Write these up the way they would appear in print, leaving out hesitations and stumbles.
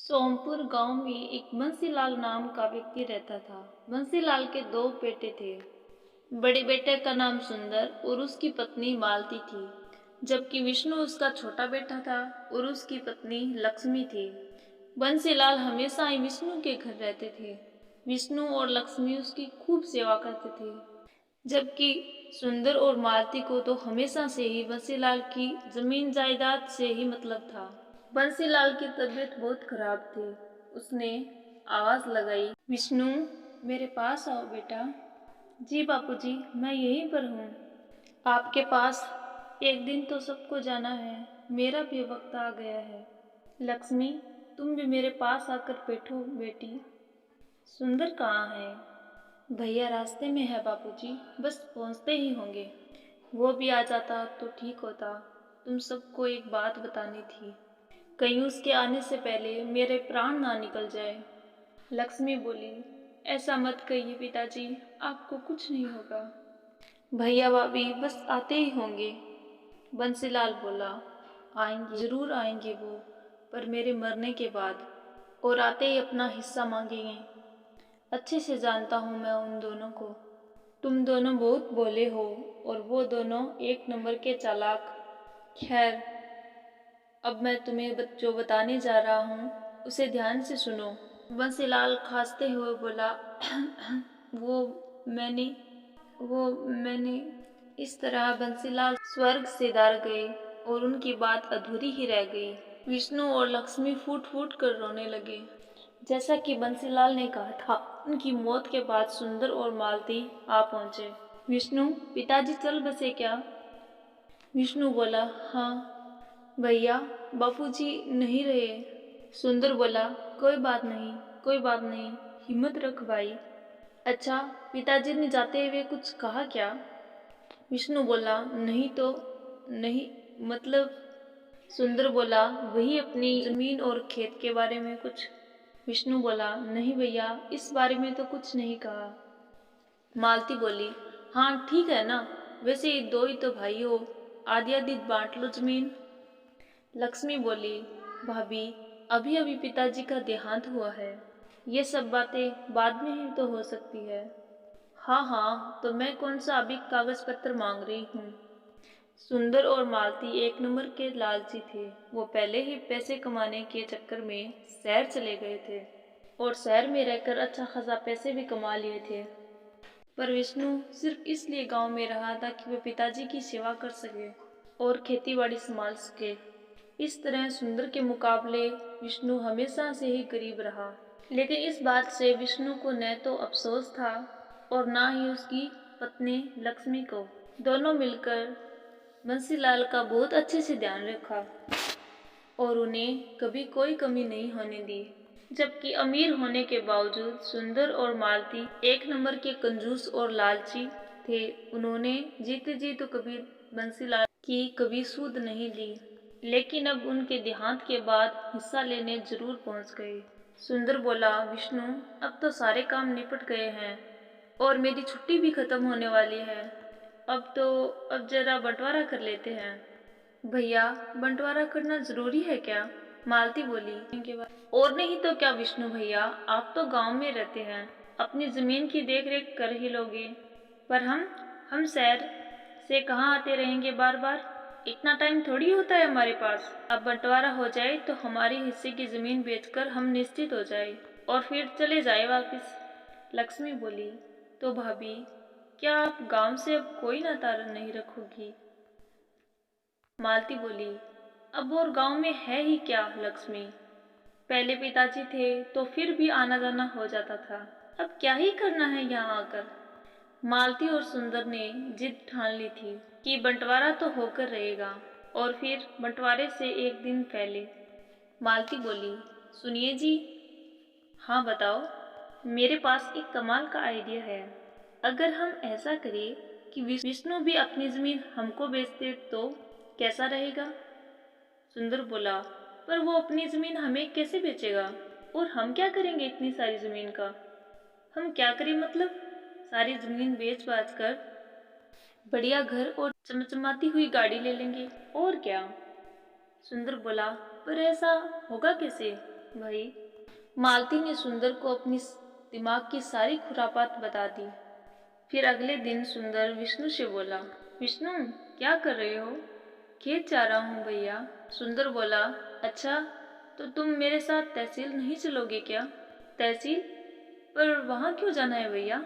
सोमपुर गांव में एक बंसीलाल नाम का व्यक्ति रहता था। बंसीलाल के दो बेटे थे। बड़े बेटे का नाम सुंदर और उसकी पत्नी मालती थी, जबकि विष्णु उसका छोटा बेटा था और उसकी पत्नी लक्ष्मी थी। बंसीलाल हमेशा ही विष्णु के घर रहते थे। विष्णु और लक्ष्मी उसकी खूब सेवा करते थे, जबकि सुंदर और मालती को तो हमेशा से ही बंसीलाल की जमीन जायदाद से ही मतलब था। बंसीलाल की तबीयत बहुत खराब थी। उसने आवाज लगाई, विष्णु, मेरे पास आओ बेटा। जी बापूजी, मैं यहीं पर हूँ। आपके पास एक दिन तो सबको जाना है, मेरा भी वक्त आ गया है। लक्ष्मी, तुम भी मेरे पास आकर बैठो बेटी। सुंदर कहाँ है? भैया रास्ते में है बापूजी, बस पहुँचते ही होंगे। वो भी आ जाता तो ठीक होता। तुम सबको एक बात बतानी थी, कहीं उसके आने से पहले मेरे प्राण ना निकल जाए। लक्ष्मी बोली, ऐसा मत कहिए पिताजी, आपको कुछ नहीं होगा। भैया भाभी बस आते ही होंगे। बंसीलाल बोला, आएंगे, जरूर आएंगे वो, पर मेरे मरने के बाद, और आते ही अपना हिस्सा मांगेंगे। अच्छे से जानता हूँ मैं उन दोनों को। तुम दोनों बहुत भोले हो और वो दोनों एक नंबर के चालाक। खैर, अब मैं तुम्हें जो बताने जा रहा हूँ उसे ध्यान से सुनो। बंसीलाल खांसते हुए बोला, वो मैंने वो मैंने। इस तरह बंसीलाल स्वर्ग से डर गए और उनकी बात अधूरी ही रह गई। विष्णु और लक्ष्मी फूट फूट कर रोने लगे। जैसा कि बंसीलाल ने कहा था, उनकी मौत के बाद सुंदर और मालती आ पहुंचे। विष्णु, पिताजी चल बसे क्या? विष्णु बोला, हाँ भैया, बापूजी नहीं रहे। सुंदर बोला, कोई बात नहीं, कोई बात नहीं, हिम्मत रख भाई। अच्छा, पिताजी ने जाते हुए कुछ कहा क्या? विष्णु बोला, नहीं तो नहीं, मतलब। सुंदर बोला, वही अपनी जमीन और खेत के बारे में कुछ। विष्णु बोला, नहीं भैया, इस बारे में तो कुछ नहीं कहा। मालती बोली, हाँ ठीक है ना, वैसे ये दो ही तो भाई हो, आधी आधी बांट लो जमीन। लक्ष्मी बोली, भाभी, अभी अभी पिताजी का देहांत हुआ है, ये सब बातें बाद में ही तो हो सकती है। हाँ हाँ, तो मैं कौन सा अभी कागज पत्र मांग रही हूँ। सुंदर और मालती एक नंबर के लालची थे। वो पहले ही पैसे कमाने के चक्कर में शहर चले गए थे और शहर में रहकर अच्छा खासा पैसे भी कमा लिए थे। पर विष्णु सिर्फ इसलिए गांव में रहा था कि वह पिताजी की सेवा कर सके और खेतीबाड़ी संभाल सके। इस तरह सुंदर के मुकाबले विष्णु हमेशा से ही गरीब रहा। लेकिन इस बात से विष्णु को न तो अफसोस था और ना ही उसकी पत्नी लक्ष्मी को। दोनों मिलकर बंसीलाल का बहुत अच्छे से ध्यान रखा और उन्हें कभी कोई कमी नहीं होने दी। जबकि अमीर होने के बावजूद सुंदर और मालती एक नंबर के कंजूस और लालची थे। उन्होंने जीते जी तो कभी बंसीलाल की कभी सूद नहीं ली, लेकिन अब उनके देहांत के बाद हिस्सा लेने जरूर पहुंच गए। सुंदर बोला, विष्णु, अब तो सारे काम निपट गए हैं और मेरी छुट्टी भी खत्म होने वाली है। अब जरा बंटवारा कर लेते हैं। भैया, बंटवारा करना जरूरी है क्या? मालती बोली, इनके बाद और नहीं तो क्या विष्णु भैया, आप तो गांव में रहते हैं, अपनी जमीन की देख रेख कर ही लोगे, पर हम शहर से कहाँ आते रहेंगे बार बार, इतना टाइम थोड़ी होता है हमारे पास। अब बंटवारा हो जाए तो हमारे हिस्से की जमीन बेचकर हम निश्चित हो जाए और फिर चले जाए वापिस। लक्ष्मी बोली, तो भाभी, क्या आप गांव से अब कोई नाता नहीं रखोगी? मालती बोली, अब और गांव में है ही क्या लक्ष्मी, पहले पिताजी थे तो फिर भी आना जाना हो जाता था, अब क्या ही करना है यहाँ आकर। मालती और सुंदर ने जिद ठान ली थी कि बंटवारा तो होकर रहेगा और फिर बंटवारे से एक दिन पहले। मालती बोली, सुनिए जी। हाँ बताओ। मेरे पास एक कमाल का आइडिया है। अगर हम ऐसा करें कि विष्णु भी अपनी जमीन हमको बेच दे तो कैसा रहेगा? सुंदर बोला, पर वो अपनी जमीन हमें कैसे बेचेगा और हम क्या करेंगे इतनी सारी जमीन का? हम क्या करें मतलब? सारी जमीन बेच बाच कर बढ़िया घर और चमचमाती हुई गाड़ी ले लेंगे और क्या। सुंदर बोला, पर ऐसा होगा कैसे? भाई। मालती ने सुंदर को अपनी दिमाग की सारी खुरापात बता दी। फिर अगले दिन सुंदर विष्णु से बोला, विष्णु क्या कर रहे हो? खेत जा रहा हूँ भैया। सुंदर बोला, अच्छा तो तुम मेरे साथ तहसील नहीं चलोगे क्या? तहसील? पर वहाँ क्यों जाना है भैया?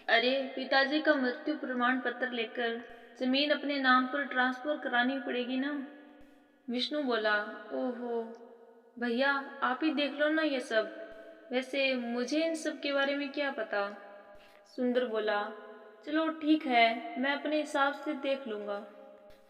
अरे पिताजी का मृत्यु प्रमाण पत्र लेकर जमीन अपने नाम पर ट्रांसफर करानी पड़ेगी ना। विष्णु बोला, ओहो भैया आप ही देख लो ना ये सब, वैसे मुझे इन सब के बारे में क्या पता। सुंदर बोला, चलो ठीक है मैं अपने हिसाब से देख लूँगा।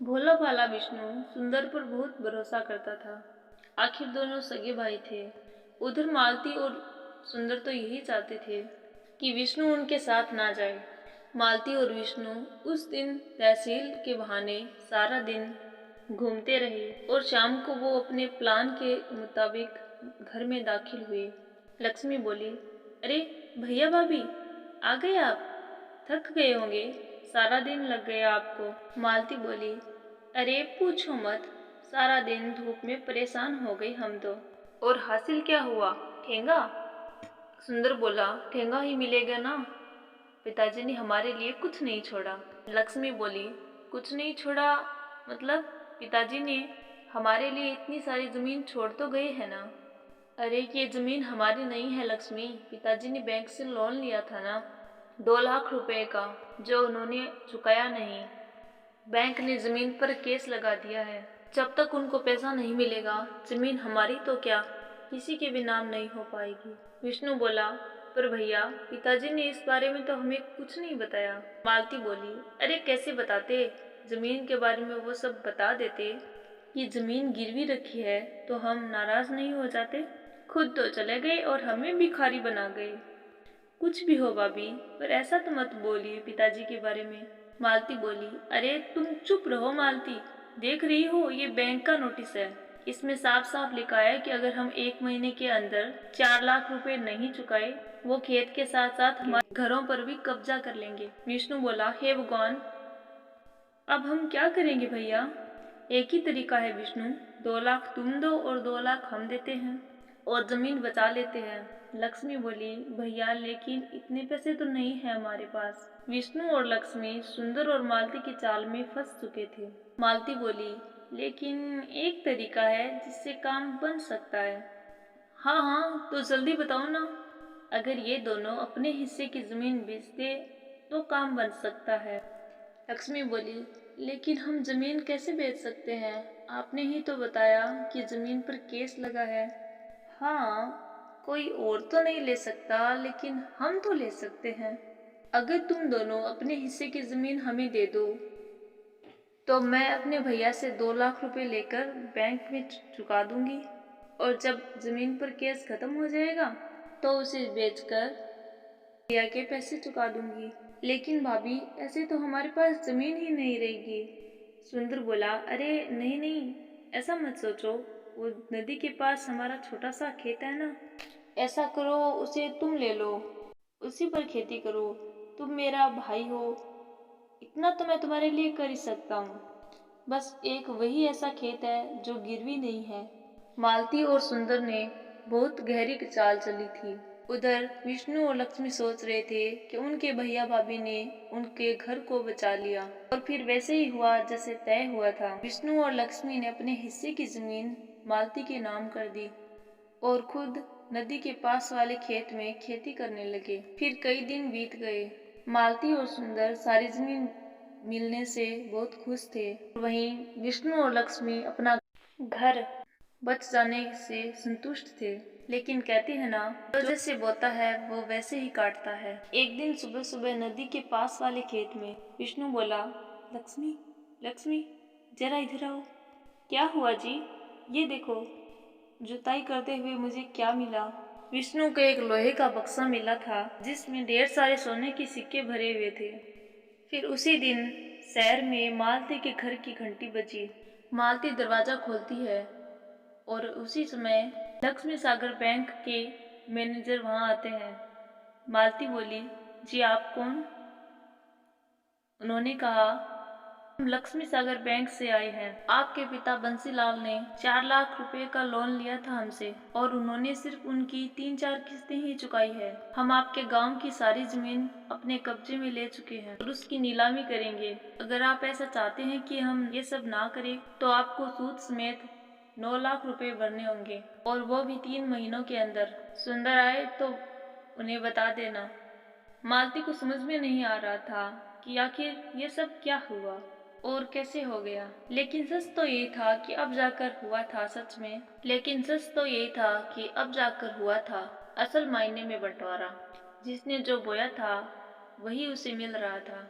भोला भाला विष्णु सुंदर पर बहुत भरोसा करता था। आखिर दोनों सगे भाई थे। उधर मालती और सुंदर तो यही चाहते थे कि विष्णु उनके साथ ना जाए। मालती और विष्णु उस दिन तहसील के बहाने सारा दिन घूमते रहे और शाम को वो अपने प्लान के मुताबिक घर में दाखिल हुए। लक्ष्मी बोली, अरे भैया भाभी आ गए आप? थक गए होंगे, सारा दिन लग गया आपको। मालती बोली, अरे पूछो मत, सारा दिन धूप में परेशान हो गई हम तो। और हासिल क्या हुआ, ठेंगा? सुंदर बोला, ठेंगा ही मिलेगा ना, पिताजी ने हमारे लिए कुछ नहीं छोड़ा। लक्ष्मी बोली, कुछ नहीं छोड़ा मतलब? पिताजी ने हमारे लिए इतनी सारी जमीन छोड़ तो गए है ना। अरे ये जमीन हमारी नहीं है लक्ष्मी, पिताजी ने बैंक से लोन लिया था ना, 2 लाख रुपए का, जो उन्होंने चुकाया नहीं। बैंक ने जमीन पर केस लगा दिया है। जब तक उनको पैसा नहीं मिलेगा जमीन हमारी तो क्या किसी के भी नाम नहीं हो पाएगी। विष्णु बोला, पर भैया पिताजी ने इस बारे में तो हमें कुछ नहीं बताया। मालती बोली, अरे कैसे बताते, जमीन के बारे में वो सब बता देते कि जमीन गिरवी रखी है तो हम नाराज नहीं हो जाते। खुद तो चले गए और हमें भिखारी बना गए। कुछ भी हो भाभी, पर ऐसा तो मत बोलिए पिताजी के बारे में। मालती बोली, अरे तुम चुप रहो मालती, देख रही हो ये बैंक का नोटिस है, इसमें साफ साफ लिखा है कि अगर हम 1 महीने के अंदर 4 लाख रुपए नहीं चुकाए वो खेत के साथ साथ हमारे घरों पर भी कब्जा कर लेंगे। विष्णु बोला, हे भगवान अब हम क्या करेंगे भैया? एक ही तरीका है विष्णु, 2 लाख तुम दो और 2 लाख हम देते हैं और जमीन बचा लेते हैं। लक्ष्मी बोली, भैया लेकिन इतने पैसे तो नहीं है हमारे पास। विष्णु और लक्ष्मी सुंदर और मालती की चाल में फंस चुके थे। मालती बोली, लेकिन एक तरीका है जिससे काम बन सकता है। हाँ हाँ तो जल्दी बताओ ना। अगर ये दोनों अपने हिस्से की जमीन बेच दे तो काम बन सकता है। लक्ष्मी बोली, लेकिन हम जमीन कैसे बेच सकते हैं? आपने ही तो बताया कि जमीन पर केस लगा है। हाँ कोई और तो नहीं ले सकता, लेकिन हम तो ले सकते हैं। अगर तुम दोनों अपने हिस्से की जमीन हमें दे दो तो मैं अपने भैया से 2 लाख रुपए लेकर बैंक में चुका दूंगी और जब जमीन पर केस खत्म हो जाएगा तो उसे बेचकर भैया के पैसे चुका दूंगी। लेकिन भाभी ऐसे तो हमारे पास जमीन ही नहीं रहेगी। सुंदर बोला, अरे नहीं नहीं ऐसा मत सोचो, वो नदी के पास हमारा छोटा सा खेत है ना, ऐसा करो उसे तुम ले लो, उसी पर खेती करो, तुम मेरा भाई हो, इतना तो मैं तुम्हारे लिए कर ही सकता हूँ। बस एक वही ऐसा खेत है जो गिरवी नहीं है। मालती और सुंदर ने बहुत गहरी चाल चली थी। उधर विष्णु और लक्ष्मी सोच रहे थे कि उनके भैया भाभी ने उनके घर को बचा लिया और फिर वैसे ही हुआ जैसे तय हुआ था। विष्णु और लक्ष्मी ने अपने हिस्से की जमीन मालती के नाम कर दी और खुद नदी के पास वाले खेत में खेती करने लगे। फिर कई दिन बीत गए। मालती और सुंदर सारी जमीन मिलने से बहुत खुश थे। वहीं विष्णु और लक्ष्मी अपना घर बच जाने से संतुष्ट थे। लेकिन कहते हैं ना, जो जैसे बोता है वो वैसे ही काटता है। एक दिन सुबह सुबह नदी के पास वाले खेत में विष्णु बोला, लक्ष्मी लक्ष्मी जरा इधर आओ। क्या हुआ जी? ये देखो जुताई करते हुए मुझे क्या मिला। विष्णु को एक लोहे का बक्सा मिला था जिसमें ढेर सारे सोने के सिक्के भरे हुए थे। फिर उसी दिन शहर में मालती के घर की घंटी बजी। मालती दरवाजा खोलती है और उसी समय लक्ष्मी सागर बैंक के मैनेजर वहां आते हैं। मालती बोली, जी आप कौन? उन्होंने कहा, हम लक्ष्मी सागर बैंक से आए हैं। आपके पिता बंसीलाल ने 4 लाख रुपए का लोन लिया था हमसे और उन्होंने सिर्फ उनकी 3-4 किस्तें ही चुकाई है। हम आपके गांव की सारी जमीन अपने कब्जे में ले चुके हैं और उसकी नीलामी करेंगे। अगर आप ऐसा चाहते हैं कि हम ये सब ना करें तो आपको सूद समेत 9 लाख रुपए भरने होंगे और वो भी 3 महीनों के अंदर। सुंदर आए तो उन्हें बता देना। मालती को समझ में नहीं आ रहा था कि आखिर ये सब क्या हुआ और कैसे हो गया। लेकिन सच तो ये था कि अब जाकर हुआ था असल मायने में बंटवारा। जिसने जो बोया था वही उसे मिल रहा था।